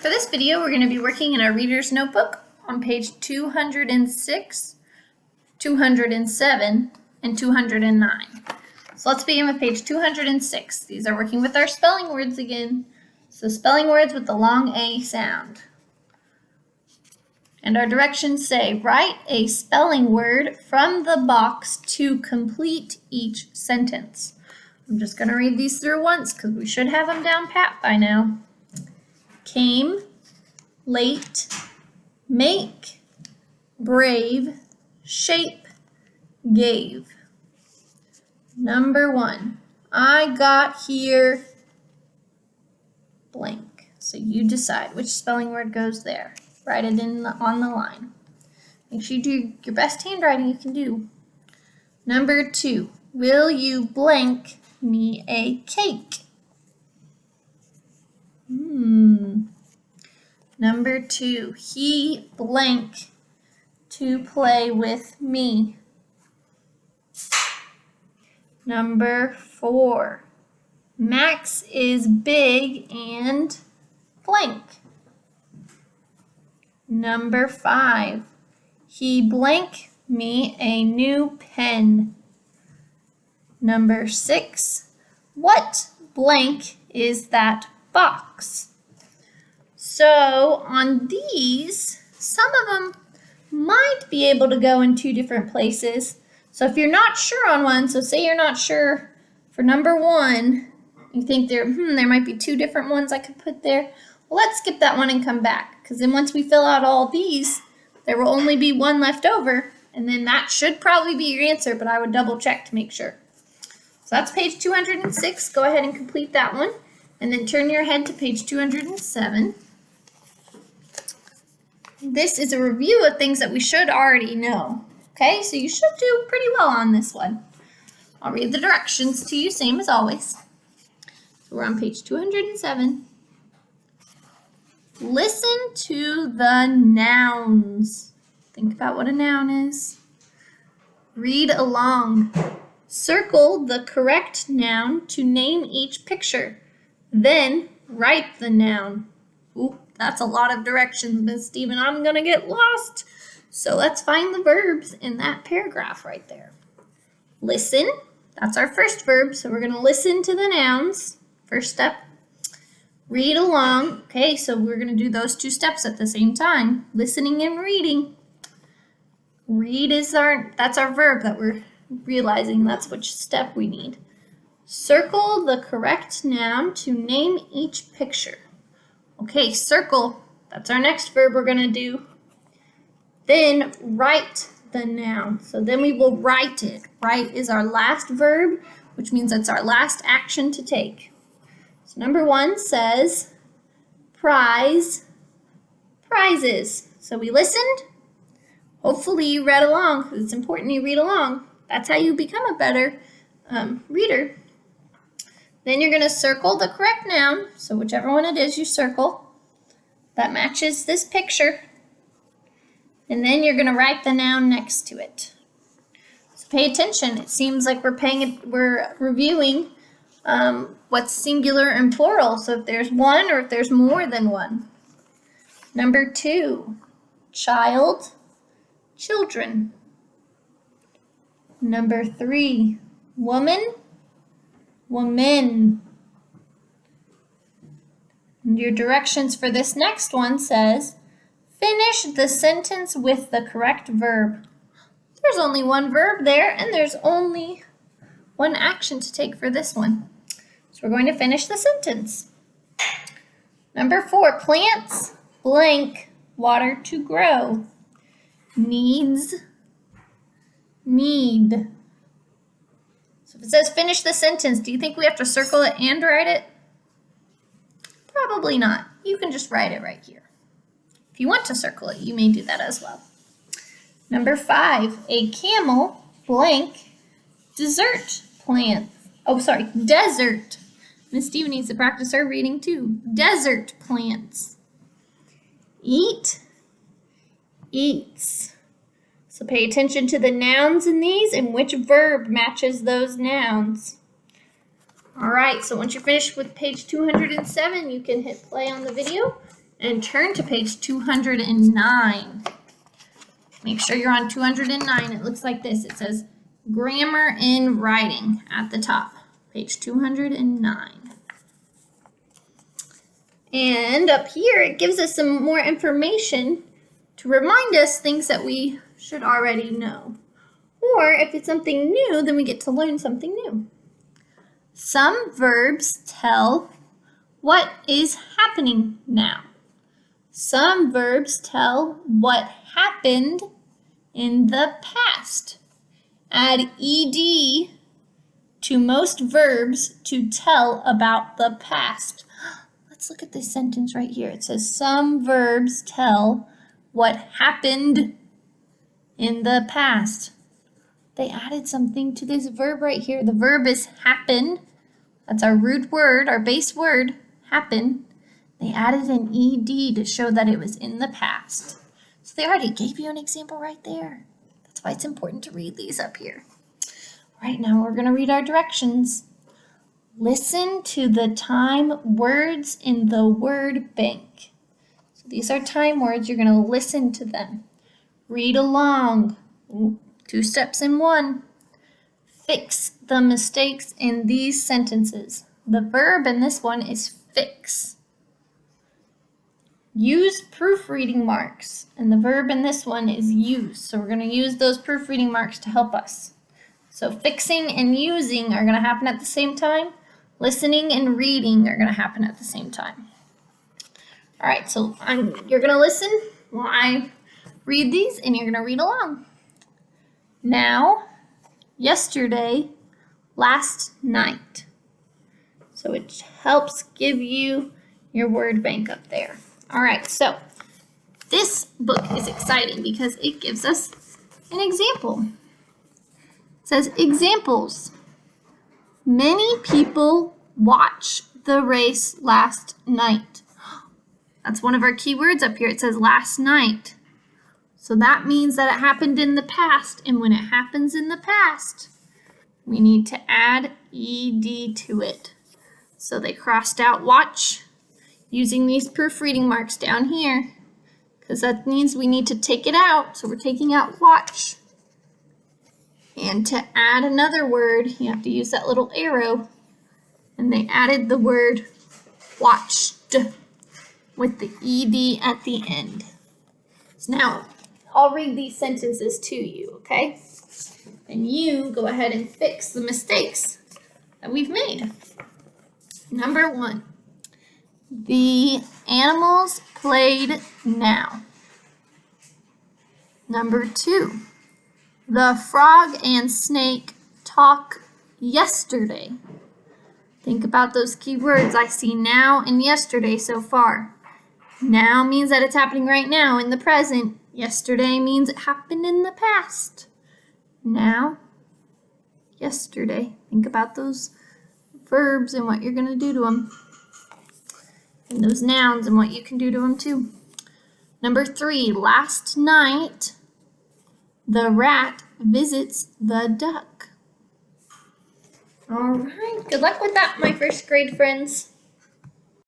For this video, we're going to be working in our reader's notebook on page 206, 207, and 209. So let's begin with page 206. These are working with our spelling words again. So spelling words with the long A sound. And our directions say, write a spelling word from the box to complete each sentence. I'm just going to read these through once because we should have them down pat by now. Came, late, make, brave, shape, gave. Number 1, I got here blank. So you decide which spelling word goes there. Write it on the line. Make sure you do your best handwriting you can do. Number 2, will you blank me a cake? Number 2, he blank to play with me. Number 4, Max is big and blank. Number 5, he blank me a new pen. Number 6, what blank is that box? So on these, some of them might be able to go in 2 different places. So if you're not sure on one, so say you're not sure for number 1, you think there might be 2 different ones I could put there. Well, let's skip that one and come back, because then once we fill out all these, there will only be 1 left over, and then that should probably be your answer, but I would double check to make sure. So that's page 206. Go ahead and complete that one, and then turn your head to page 207. This is a review of things that we should already know. Okay, so you should do pretty well on this one. I'll read the directions to you, same as always. So we're on page 207. Listen to the nouns. Think about what a noun is. Read along. Circle the correct noun to name each picture. Then write the noun. Ooh, that's a lot of directions, Miss Stephen. I'm going to get lost. So let's find the verbs in that paragraph right there. Listen, that's our first verb. So we're going to listen to the nouns. First step. Read along. Okay, so we're going to do those 2 steps at the same time. Listening and reading. Read that's our verb that we're realizing that's which step we need. Circle the correct noun to name each picture. Okay, circle, that's our next verb we're going to do. Then write the noun. So then we will write it. Write is our last verb, which means that's our last action to take. So number 1 says, prize, prizes. So we listened. Hopefully you read along, because it's important you read along. That's how you become a better reader. Then you're going to circle the correct noun, so whichever one it is you circle, that matches this picture. And then you're going to write the noun next to it. So pay attention. It seems like we're reviewing what's singular and plural, so if there's one or if there's more than one. Number 2, child, children. Number 3, woman, woman. And your directions for this next one says, finish the sentence with the correct verb. There's only 1 verb there, and there's only 1 action to take for this one. So we're going to finish the sentence. Number 4, plants, blank, water to grow. Needs, need. So if it says finish the sentence, do you think we have to circle it and write it? Probably not. You can just write it right here. If you want to circle it, you may do that as well. Number 5, a camel, blank, desert plant. Oh, sorry, desert. Miss Stephen needs to practice her reading too. Desert plants. Eat, eats. So pay attention to the nouns in these and which verb matches those nouns. All right, so once you're finished with page 207, you can hit play on the video and turn to page 209. Make sure you're on 209. It looks like this. It says Grammar in Writing at the top, page 209. And up here, it gives us some more information to remind us things that we should already know. Or if it's something new, then we get to learn something new. Some verbs tell what is happening now. Some verbs tell what happened in the past. Add ed to most verbs to tell about the past. Let's look at this sentence right here. It says some verbs tell what happened in the past. They added something to this verb right here. The verb is happen. That's our root word, our base word, happen. They added an ed to show that it was in the past. So they already gave you an example right there. That's why it's important to read these up here. Right now we're going to read our directions. Listen to the time words in the word bank. So these are time words. You're going to listen to them. Read along. 2 steps in 1. Fix the mistakes in these sentences. The verb in this one is fix. Use proofreading marks. And the verb in this one is use. So we're going to use those proofreading marks to help us. So fixing and using are going to happen at the same time. Listening and reading are going to happen at the same time. All right, so you're going to listen while I read these, and you're going to read along. Now, yesterday, last night. So it helps give you your word bank up there. All right, so this book is exciting because it gives us an example. It says examples. Many people watched the race last night. That's one of our key words up here. It says last night. So that means that it happened in the past. And when it happens in the past, we need to add ed to it. So they crossed out watch using these proofreading marks down here, because that means we need to take it out. So we're taking out watch. And to add another word, you have to use that little arrow. And they added the word watched with the ed at the end. So now, I'll read these sentences to you, okay? And you go ahead and fix the mistakes that we've made. Number 1, the animals played now. Number 2, the frog and snake talk yesterday. Think about those key words. I see now and yesterday so far. Now means that it's happening right now in the present. Yesterday means it happened in the past. Now, yesterday. Think about those verbs and what you're going to do to them. And those nouns and what you can do to them too. Number 3, last night, the rat visits the duck. All right, good luck with that, my first grade friends.